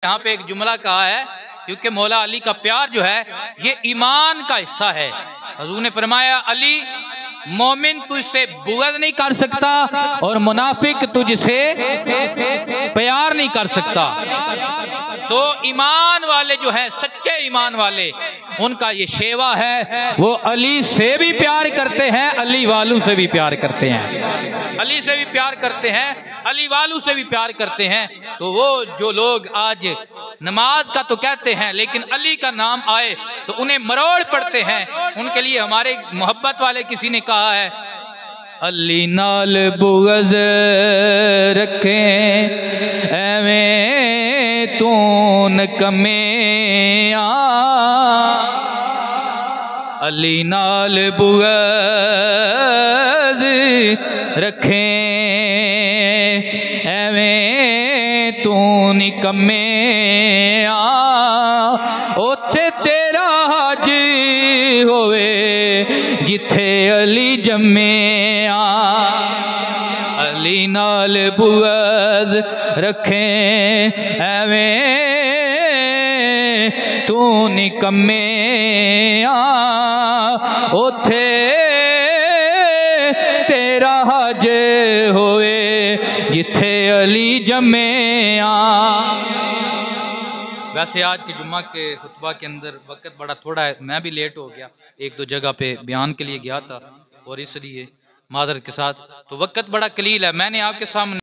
यहाँ पे एक जुमला कहा है, क्योंकि मौला अली का प्यार जो है ये ईमान का हिस्सा है। हुजूर ने फरमाया, अली मोमिन तुझसे बुग़्ज़ नहीं कर सकता और मुनाफिक तुझसे प्यार नहीं कर सकता। तो ईमान वाले जो हैं, सच्चे ईमान वाले, उनका ये शेवा है, वो अली से भी प्यार करते हैं, अली वालों से भी प्यार करते हैं, अली से भी प्यार करते हैं, अली वालों से भी प्यार करते हैं। तो वो जो लोग आज नमाज का तो कहते हैं लेकिन अली का नाम आए तो उन्हें मरोड़ पड़ते हैं, उनके लिए हमारे मोहब्बत वाले किसी ने कहा है, अली नाल बुग़्ज़ रखें एवें तू नकमे आ, अली नाल बुग़्ज़ रखें एवें तू निकमे आ, ओथे तेरा हज होवे जिथे अली जमे आ, अली नाल बुग़्ज़ रखें एवें तू निकमे आ, ओथे तेरा हज होए जिथे अली जमे आ। वैसे आज के जुम्मा के खुतबा के अंदर वक्त बड़ा थोड़ा है, मैं भी लेट हो गया, एक दो जगह पे बयान के लिए गया था और इसलिए माज़रत के साथ, तो वक्त बड़ा कलील है। मैंने आपके सामने